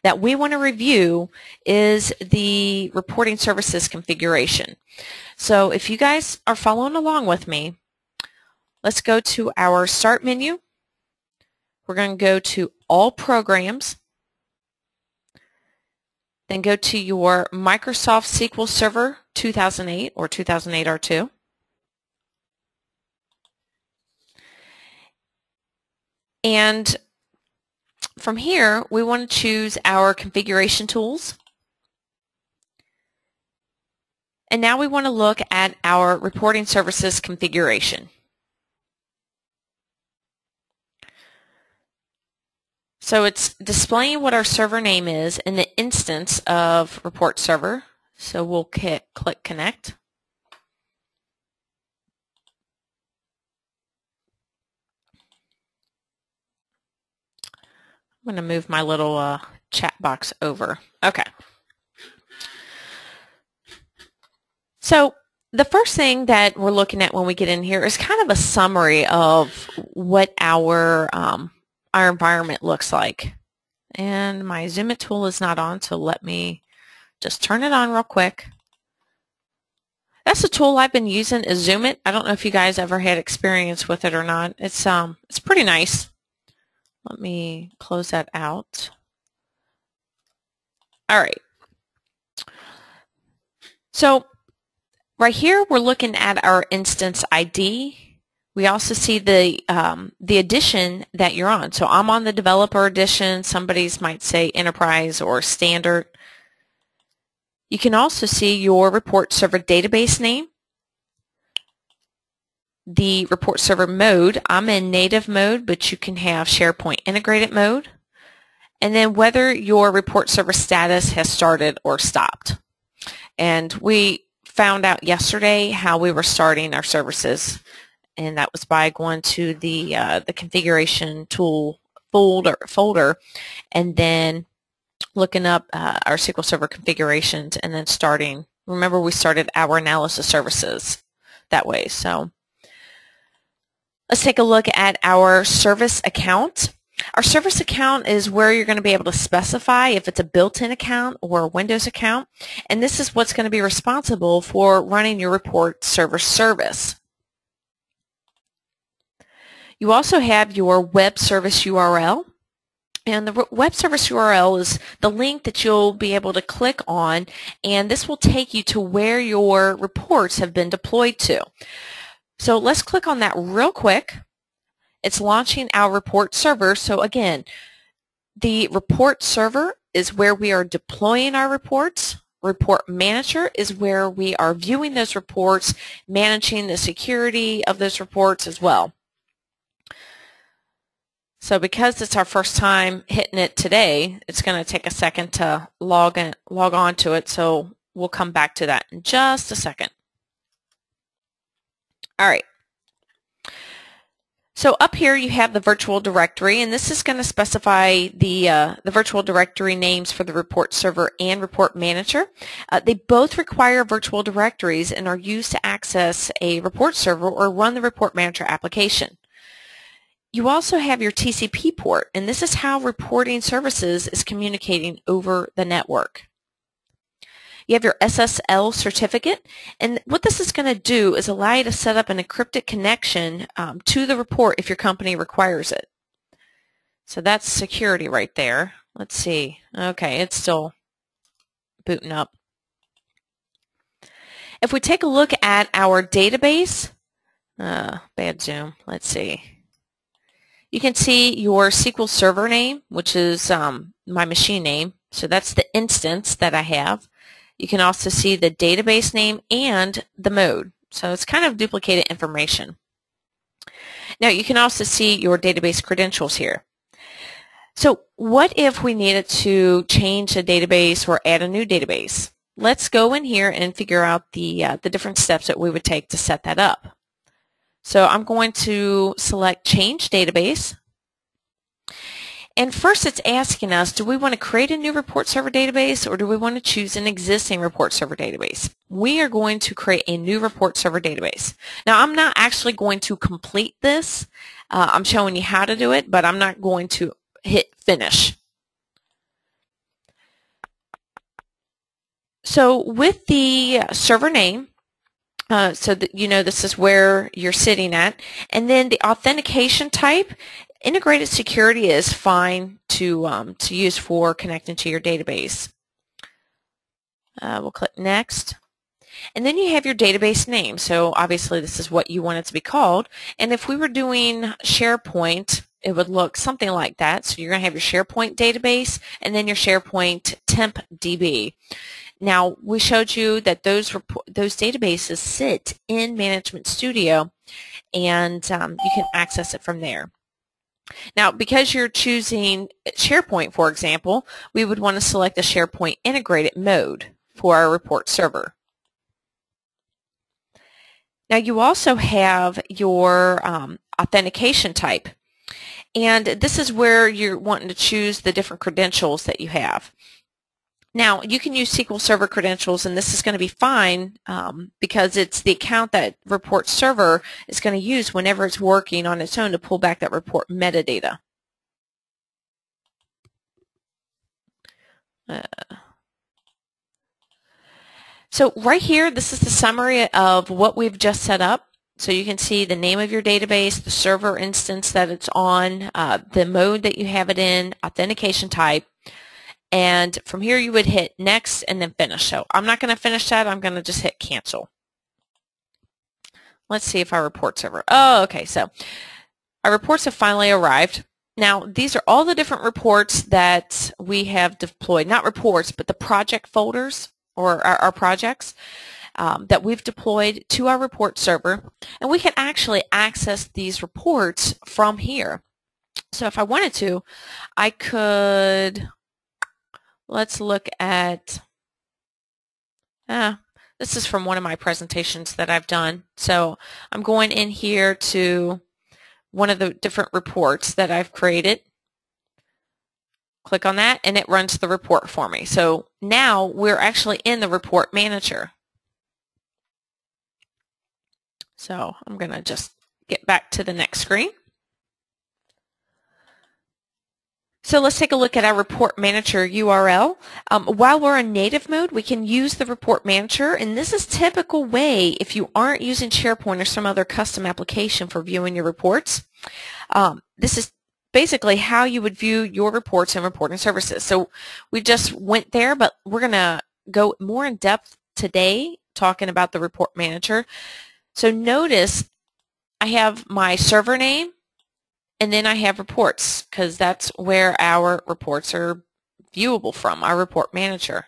that we want to review is the reporting services configuration. So if you guys are following along with me, let's go to our Start menu. We're going to go to All Programs. Then go to your Microsoft SQL Server 2008 or 2008 R2. And from here, we want to choose our configuration tools. And now we want to look at our reporting services configuration. So it's displaying what our server name is in the instance of report server. So we'll click Connect. I'm going to move my little chat box over. Okay. So the first thing that we're looking at when we get in here is kind of a summary of what our environment looks like. And my Zoom It tool is not on, so let me just turn it on real quick. That's the tool I've been using, is Zoom It. I don't know if you guys ever had experience with it or not. It's pretty nice. Let me close that out. All right. So right here we're looking at our instance ID. We also see the edition that you're on. So I'm on the developer edition. Somebody's might say enterprise or standard. You can also see your report server database name, the report server mode. I'm in native mode, but you can have SharePoint integrated mode. And then whether your report server status has started or stopped. And we found out yesterday how we were starting our services. And that was by going to the configuration tool folder and then looking up our SQL Server configurations and then starting. Remember, we started our analysis services that way. So let's take a look at our service account. Our service account is where you're going to be able to specify if it's a built-in account or a Windows account. And this is what's going to be responsible for running your report server service. You also have your web service URL, and the web service URL is the link that you'll be able to click on, and this will take you to where your reports have been deployed to. So let's click on that real quick. It's launching our report server. So again, the report server is where we are deploying our reports. Report Manager is where we are viewing those reports, managing the security of those reports as well. So because it's our first time hitting it today, it's going to take a second to log on to it, so we'll come back to that in just a second. All right. So up here you have the virtual directory, and this is going to specify the virtual directory names for the report server and report manager. They both require virtual directories and are used to access a report server or run the report manager application. You also have your TCP port, and this is how reporting services is communicating over the network. You have your SSL certificate, and what this is going to do is allow you to set up an encrypted connection to the report if your company requires it. So that's security right there. Let's see. Okay, it's still booting up. If we take a look at our database, bad zoom, let's see. You can see your SQL Server name, which is my machine name. So that's the instance that I have. You can also see the database name and the mode. So it's kind of duplicated information. Now you can also see your database credentials here. So what if we needed to change a database or add a new database? Let's go in here and figure out the different steps that we would take to set that up. So I'm going to select Change Database. And first it's asking us, do we want to create a new report server database or do we want to choose an existing report server database? We are going to create a new report server database. Now I'm not actually going to complete this. I'm showing you how to do it, but I'm not going to hit finish. So with the server name, so that you know this is where you're sitting at, and then the authentication type, integrated security is fine to use for connecting to your database. We'll click next. And then you have your database name. So obviously this is what you want it to be called. And if we were doing SharePoint, it would look something like that. So you're going to have your SharePoint database and then your SharePoint temp DB. Now we showed you that those databases sit in Management Studio, and you can access it from there. Now, because you're choosing SharePoint, for example, we would want to select the SharePoint integrated mode for our report server. Now, you also have your authentication type, and this is where you're wanting to choose the different credentials that you have. Now, you can use SQL Server credentials, and this is going to be fine because it's the account that report server is going to use whenever it's working on its own to pull back that report metadata. So right here, this is the summary of what we've just set up. So you can see the name of your database, the server instance that it's on, the mode that you have it in, authentication type. And from here you would hit next and then finish. So I'm not going to finish that. I'm going to just hit cancel. Let's see if our reports are. Oh, okay. So our reports have finally arrived. Now these are all the different reports that we have deployed. Not reports, but the project folders or our projects that we've deployed to our report server. And we can actually access these reports from here. So if I wanted to, I could... Let's look at, this is from one of my presentations that I've done. So I'm going in here to one of the different reports that I've created. Click on that and it runs the report for me. So now we're actually in the report manager. So I'm going to just get back to the next screen. So let's take a look at our Report Manager URL. While we're in native mode, we can use the Report Manager, and this is typical way if you aren't using SharePoint or some other custom application for viewing your reports. This is basically how you would view your reports and reporting services. So we just went there, but we're going to go more in depth today talking about the Report Manager. So notice I have my server name, and then I have reports because that's where our reports are viewable from, our report manager.